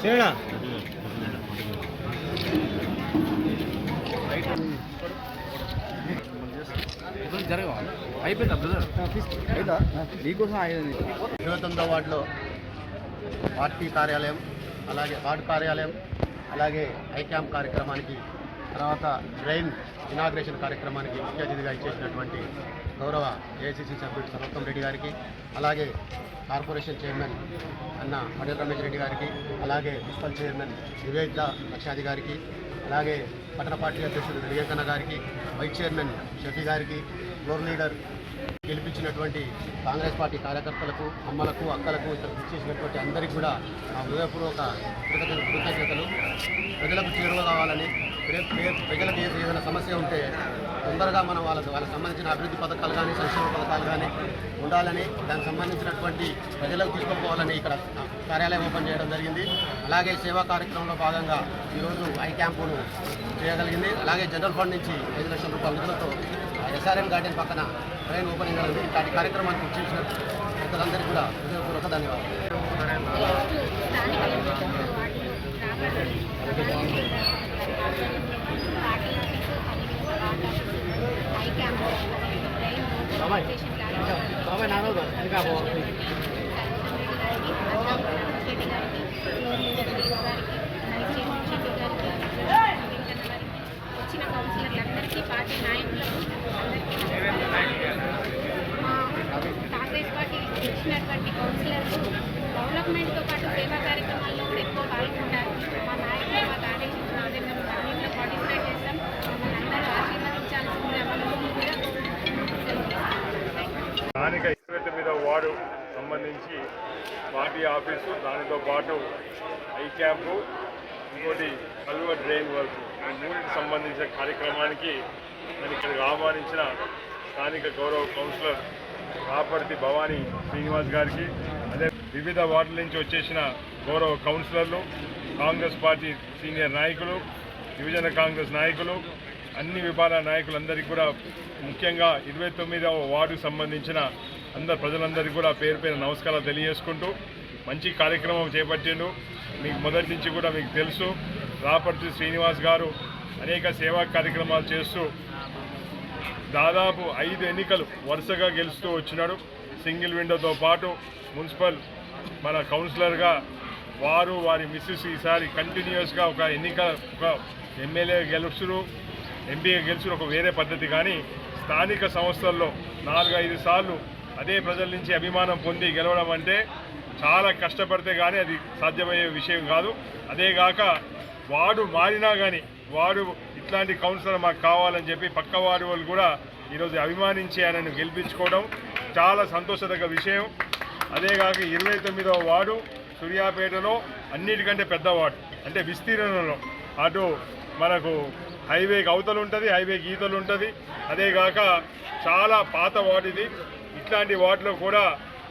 చేయనా అయిపోయిందా బ్రదర్? అయిదా నీకోసం అయ్యింది. 29వ వార్డులో పార్టీ కార్యాలయం, అలాగే వార్డు కార్యాలయం, అలాగే ఐ క్యాంప్ కార్యక్రమానికి, తర్వాత డ్రైన్ ఇనాగ్రేషన్ కార్యక్రమానికి ముఖ్య అతిథిగా ఇచ్చేసినటువంటి గౌరవ ఏఐసిసి సభ్యుడు సర్వోత్తం రెడ్డి గారికి, అలాగే కార్పొరేషన్ చైర్మన్ అన్న పటేల్ రమేష్ రెడ్డి గారికి, అలాగే మున్సిపల్ చైర్మన్ వివేక్ లక్షాది గారికి, అలాగే పట్టణ పార్టీ అధ్యక్షుడు వివేకన్న గారికి, వైస్ చైర్మన్ షఫీ గారికి, ఫ్లోర్ లీడర్ గెలిపించినటువంటి కాంగ్రెస్ పార్టీ కార్యకర్తలకు, అమ్మలకు, అక్కలకు, ఇక్కడ ఇచ్చేసినటువంటి అందరికీ కూడా మా హృదయపూర్వక కృతజ్ఞతలు. ప్రజలకు చేరువ కావాలని, ప్రజలకు ఏదైనా సమస్య ఉంటే తొందరగా మనం వాళ్ళకి సంబంధించిన అభివృద్ధి పథకాలు కానీ, సంక్షేమ పథకాలు కానీ ఉండాలని, దానికి సంబంధించినటువంటి ప్రజలకు తీసుకుపోవాలని ఇక్కడ కార్యాలయం ఓపెన్ చేయడం జరిగింది. అలాగే సేవా కార్యక్రమంలో భాగంగా ఈరోజు ఐ క్యాంపును చేయగలిగింది. అలాగే జనరల్ ఫండ్ నుంచి 5 లక్షల రూపాయల నిధులతో ఎస్ఆర్ఎం గార్డెన్ పక్కన ట్రైన్ ఓపెనింగ్ అనేది ఇట్లాంటి కార్యక్రమానికి చేసిన పెద్దలందరికీ కూడా హృదయపూర్వక ధన్యవాదాలు. వచ్చిన కౌన్సిలర్లందరికీ, పార్టీ నాయకులకు, కాంగ్రెస్ పార్టీ వచ్చినటువంటి కౌన్సిలర్లు డెవలప్మెంట్తో పాటు సేవా కార్యక్రమాల్లో కూడా ఎక్కువ పాల్గొంటారు. మా నాయకులు మాకు ఆదేశించిన అన్నింటిలో పార్టిసిపేట్ చేస్తాం. మమ్మల్ని అందరూ ఆశీర్వదించాల్సిందిగా స్థానిక 29వ వార్డు సంబంధించి పార్టీ ఆఫీసు, దానితో పాటు ఐ క్యాంపు, ఇంకోటి కలువ డ్రైన్ వర్క్, ఈ మూడింటికి సంబంధించిన కార్యక్రమానికి నేను ఇక్కడికి ఆహ్వానించిన స్థానిక గౌరవ కౌన్సిలర్ రాపర్తి భవానీ శ్రీనివాస్ గారికి, అదే వివిధ వార్డుల నుంచి వచ్చేసిన గౌరవ కౌన్సిలర్లు, కాంగ్రెస్ పార్టీ సీనియర్ నాయకులు, యువజన కాంగ్రెస్ నాయకులు, అన్ని విభాగాల నాయకులందరికీ కూడా, ముఖ్యంగా 29వ వార్డుకు సంబంధించిన అందరు ప్రజలందరికీ కూడా పేరు పేరు నమస్కారాలు తెలియజేసుకుంటూ, మంచి కార్యక్రమం చేపట్టిండు. మీకు మొదటి నుంచి కూడా మీకు తెలుసు, రాపర్తి శ్రీనివాస్ గారు అనేక సేవా కార్యక్రమాలు చేస్తూ దాదాపు 5 ఎన్నికలు వరుసగా గెలుస్తూ వచ్చినాడు. సింగిల్ విండోతో పాటు మున్సిపల్ మన కౌన్సిలర్గా వారి మిస్సెస్ ఈసారి కంటిన్యూస్గా ఒక ఎమ్మెల్యే గెలుస్తురు, ఎంపీగా గెలుచుడు ఒక వేరే పద్ధతి. కానీ స్థానిక సంస్థల్లో 4-5 సార్లు అదే ప్రజల నుంచి అభిమానం పొంది గెలవడం అంటే చాలా కష్టపడితే కానీ అది సాధ్యమయ్యే విషయం కాదు. అదేగాక వార్డు మారినా కానీ వార్డు ఇట్లాంటి కౌన్సిలర్ మాకు కావాలని చెప్పి పక్క వార్డు వాళ్ళు కూడా ఈరోజు అభిమానించి ఆయనను గెలిపించుకోవడం చాలా సంతోషదగ్గ విషయం. అదేగాక 29వ వార్డు సూర్యాపేటలో అన్నిటికంటే పెద్ద వార్డు, అంటే విస్తీర్ణంలో అటు మనకు హైవేకి అవతలు ఉంటుంది, హైవేకి ఈతలు ఉంటుంది. అదేగాక చాలా పాత వార్డు ఇది. ఇట్లాంటి వార్డులో కూడా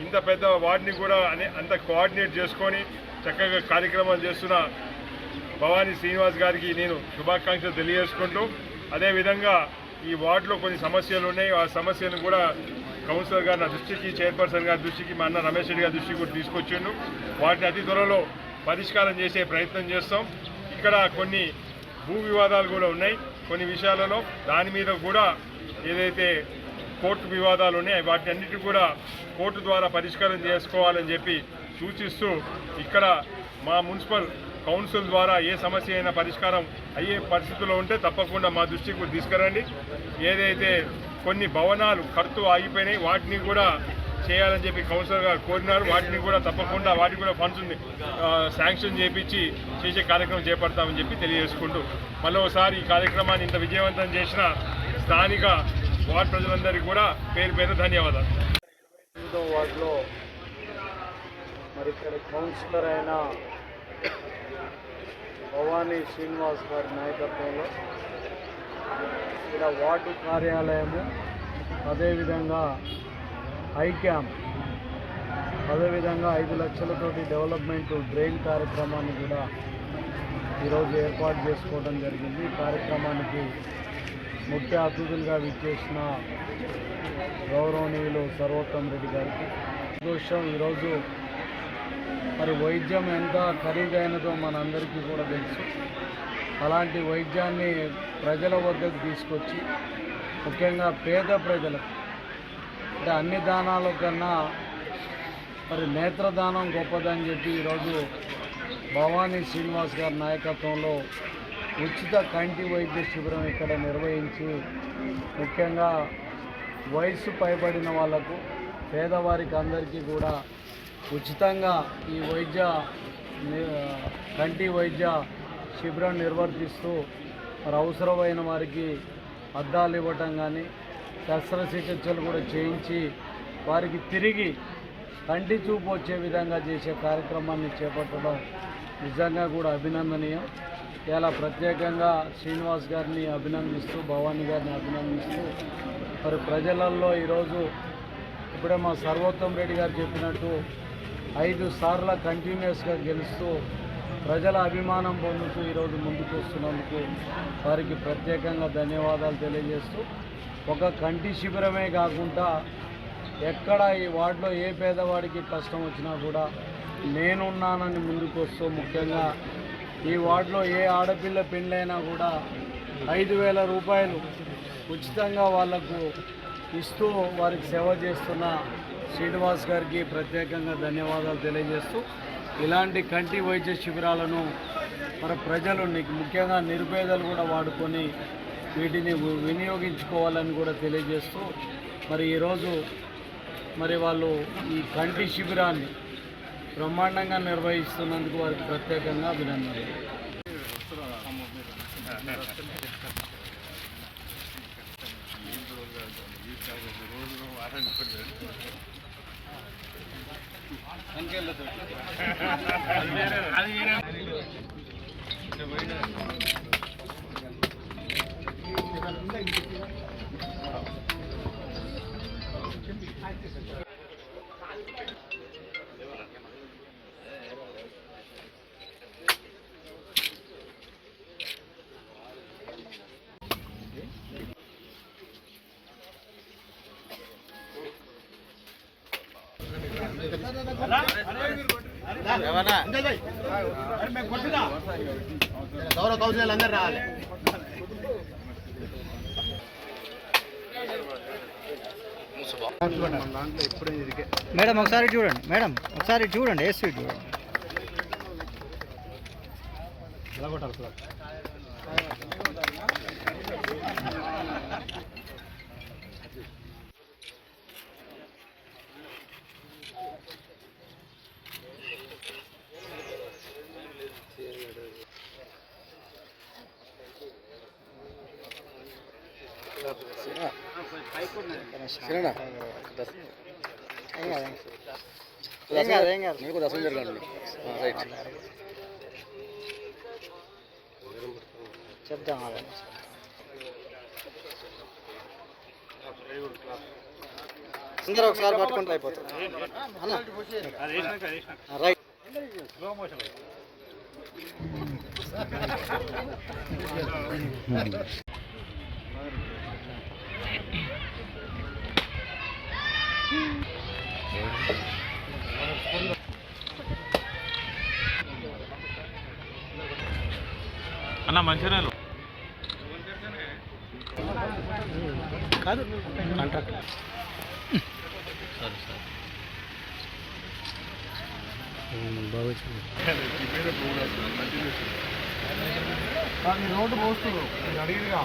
ఇంత పెద్ద వార్డుని కూడా అంత కోఆర్డినేట్ చేసుకొని చక్కగా కార్యక్రమాలు చేస్తున్న భవానీ శ్రీనివాస్ గారికి నేను శుభాకాంక్షలు తెలియజేసుకుంటూ, అదేవిధంగా ఈ వార్డులో కొన్ని సమస్యలు ఉన్నాయి. ఆ సమస్యలను కూడా కౌన్సిలర్ గారు నా దృష్టికి, చైర్పర్సన్ గారి దృష్టికి, మా అన్న రమేష్ రెడ్డి గారి దృష్టికి కూడా తీసుకొచ్చిండు. వాటిని అతి త్వరలో పరిష్కారం చేసే ప్రయత్నం చేస్తాం. ఇక్కడ కొన్ని భూ వివాదాలు కూడా ఉన్నాయి కొన్ని విషయాలలో. దాని మీద కూడా ఏదైతే కోర్టు వివాదాలు ఉన్నాయి వాటి అన్నిటి కూడా కోర్టు ద్వారా పరిష్కారం చేసుకోవాలని చెప్పి సూచిస్తూ, ఇక్కడ మా మున్సిపల్ కౌన్సిల్ ద్వారా ఏ సమస్య అయినా పరిష్కారం అయ్యే పరిస్థితుల్లో ఉంటే తప్పకుండా మా దృష్టికి తీసుకురండి. ఏదైతే కొన్ని భవనాలు కడుతూ ఆగిపోయినాయి వాటిని కూడా చేయాలని చెప్పి కౌన్సిలర్ గారు కోరినారు. వాటిని కూడా తప్పకుండా వాటికి కూడా ఫండ్స్ శాంక్షన్ చేయించి చేసే కార్యక్రమం చేపడతామని చెప్పి తెలియజేసుకుంటూ, మళ్ళీ ఒకసారి ఈ కార్యక్రమాన్ని ఇంత విజయవంతం చేసిన స్థానిక వార్డు ప్రజలందరికీ కూడా పేరు పేరు ధన్యవాదాలు. 8వ వార్డులో మరి ఇక్కడ కౌన్సిలర్ అయిన భవానీ శ్రీనివాస్ గారి నాయకత్వంలో ఇక్కడ వార్డు కార్యాలయము, అదేవిధంగా ఐ క్యాంప్, అదేవిధంగా 5 లక్షలతోటి డెవలప్మెంట్ డ్రైన్ కార్యక్రమాన్ని కూడా ఈరోజు ఏర్పాటు చేసుకోవడం జరిగింది. ఈ కార్యక్రమానికి ముఖ్య అతిథులుగా విచ్చేసిన గౌరవనీయులు సర్వోత్తం రెడ్డి గారికి సంతోషం. ఈరోజు మరి వైద్యం ఎంత ఖరీదైనదో మనందరికీ కూడా తెలుసు. అలాంటి వైద్యాన్ని ప్రజల వద్దకు తీసుకొచ్చి ముఖ్యంగా పేద ప్రజలకు అంటే అన్ని దానాల కన్నా మరి నేత్రదానం గొప్పదని చెప్పి ఈరోజు భవానీ శ్రీనివాస్ గారి నాయకత్వంలో ఉచిత కంటి వైద్య శిబిరం ఇక్కడ నిర్వహించి ముఖ్యంగా వయసు పైబడిన వాళ్లకు పేదవారికి అందరికీ కూడా ఉచితంగా ఈ కంటి వైద్య శిబిరం నిర్వర్తిస్తూ మరి అవసరమైన వారికి అద్దాలు ఇవ్వటం కానీ శస్త్రచికిత్సలు కూడా చేయించి వారికి తిరిగి కంటి చూపు వచ్చే విధంగా చేసే కార్యక్రమాన్ని చేపట్టడం నిజంగా కూడా అభినందనీయం. ఇలా ప్రత్యేకంగా శ్రీనివాస్ గారిని అభినందిస్తూ భవానీ గారిని అభినందిస్తూ మరి ప్రజలలో ఈరోజు ఇప్పుడే మా సర్వోత్తమ్ రెడ్డి గారు చెప్పినట్టు 5 సార్లు కంటిన్యూస్గా గెలుస్తూ ప్రజల అభిమానం పొందుతూ ఈరోజు ముందుకు వస్తున్నందుకు వారికి ప్రత్యేకంగా ధన్యవాదాలు తెలియజేస్తూ ఒక కంటి శిబిరమే కాకుండా ఎక్కడ ఈ వార్డులో ఏ పేదవాడికి కష్టం వచ్చినా కూడా నేనున్నానని ముందుకు వస్తూ ముఖ్యంగా ఈ వార్డులో ఏ ఆడపిల్ల పెళ్ళైనా కూడా 5,000 రూపాయలు ఉచితంగా వాళ్లకు ఇస్తూ వారికి సేవ చేస్తున్న శ్రీనివాస్ గారికి ప్రత్యేకంగా ధన్యవాదాలు తెలియజేస్తూ ఇలాంటి కంటి వైద్య శిబిరాలను మన ప్రజలు ముఖ్యంగా నిరుపేదలు కూడా వాడుకొని వీటిని వినియోగించుకోవాలని కూడా తెలియజేస్తూ మరి ఈరోజు మరి వాళ్ళు ఈ కంటి శిబిరాన్ని బ్రహ్మాండంగా నిర్వహిస్తున్నందుకు వారికి ప్రత్యేకంగా అభినందనలు. గౌరవ కౌన్సిలర్లు అందరూ రావాలి. మేడం ఒకసారి చూడండి, మేడం ఒకసారి చూడండి, ఏ స్వీట్ చూడండి. చెప్తాం అందరూ ఒకసారి పట్టుకుంటే అయిపోతుంది రైట్. అన్న మంచిర్యాల కాదు కాంట్రాక్ట్. రోడ్డు పోస్తారు అడిగిగా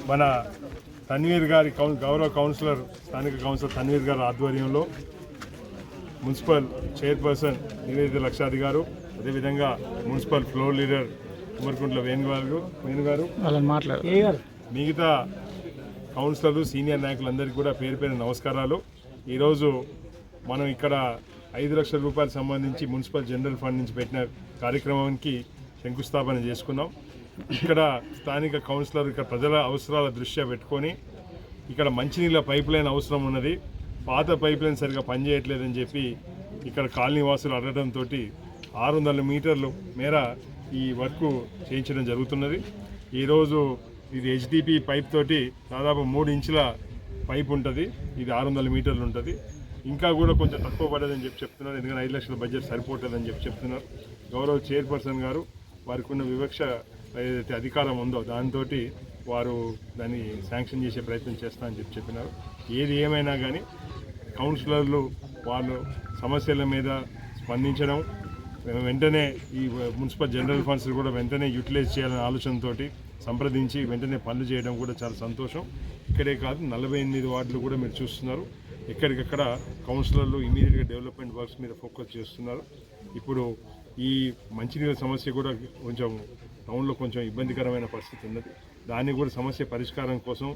మన తన్వీర్ గారి గౌరవ కౌన్సిలర్, స్థానిక కౌన్సిలర్ తన్వీర్ గారి ఆధ్వర్యంలో మున్సిపల్ చైర్పర్సన్ నివేదిత లక్షాది గారు, అదేవిధంగా మున్సిపల్ ఫ్లోర్ లీడర్ ఉమర్కుంట్ల వేణు గారు మిగతా కౌన్సిలర్లు, సీనియర్ నాయకులందరికీ కూడా పేరు పేరు నమస్కారాలు. ఈరోజు మనం ఇక్కడ 5 లక్షల రూపాయలు సంబంధించి మున్సిపల్ జనరల్ ఫండ్ నుంచి పెట్టిన కార్యక్రమానికి శంకుస్థాపన చేసుకున్నాం. ఇక్కడ స్థానిక కౌన్సిలర్ ఇక్కడ ప్రజల అవసరాల దృష్ట్యా పెట్టుకొని ఇక్కడ మంచినీళ్ళ పైప్ లైన్ అవసరం ఉన్నది, పాత పైప్ లైన్ సరిగా పనిచేయట్లేదని చెప్పి ఇక్కడ కాలనీ వాసులు అడగడంతో 600 మీటర్లు మేర ఈ వర్క్ చేయించడం జరుగుతున్నది. ఈరోజు ఇది హెచ్డిపి పైప్ తోటి దాదాపు 3 ఇంచుల పైప్ ఉంటుంది, ఇది 600 మీటర్లు ఉంటుంది. ఇంకా కూడా కొంచెం తక్కువ పడదని చెప్పి చెప్తున్నారు, ఎందుకంటే 5 లక్షల బడ్జెట్ సరిపోతుందని చెప్పి చెప్తున్నారు. గౌరవ చైర్పర్సన్ గారు వారికి ఉన్న వివక్ష ఏదైతే అధికారం ఉందో దాంతో వారు దాన్ని శాంక్షన్ చేసే ప్రయత్నం చేస్తామని చెప్పినారు. ఏది ఏమైనా కానీ కౌన్సిలర్లు వాళ్ళు సమస్యల మీద స్పందించడం, వెంటనే ఈ మున్సిపల్ జనరల్ ఫండ్స్ కూడా వెంటనే యూటిలైజ్ చేయాలనే ఆలోచనతో సంప్రదించి వెంటనే పనులు చేయడం కూడా చాలా సంతోషం. ఇక్కడే కాదు 48 వార్డులు కూడా మీరు చూస్తున్నారు, ఎక్కడికక్కడ కౌన్సిలర్లు ఇమీడియట్గా డెవలప్మెంట్ వర్క్స్ మీద ఫోకస్ చేస్తున్నారు. ఇప్పుడు ఈ మంచినీళ్ళ సమస్య కూడా కొంచెం టౌన్లో కొంచెం ఇబ్బందికరమైన పరిస్థితి ఉన్నది. దాన్ని కూడా సమస్య పరిష్కారం కోసం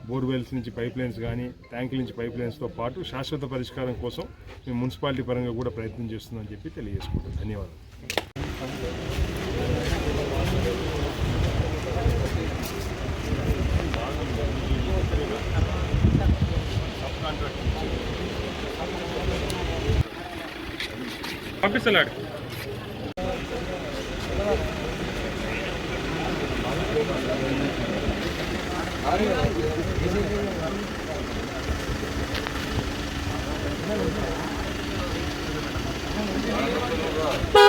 బోర్వెల్స్ నుంచి పైప్ లైన్స్ కానీ ట్యాంకుల నుంచి పైప్ లైన్స్తో పాటు శాశ్వత పరిష్కారం కోసం మేము మున్సిపాలిటీ పరంగా కూడా ప్రయత్నం చేస్తుందని చెప్పి తెలియజేసుకుంటాం. ధన్యవాదాలు. పంపిస్తున్నాడు. Bye.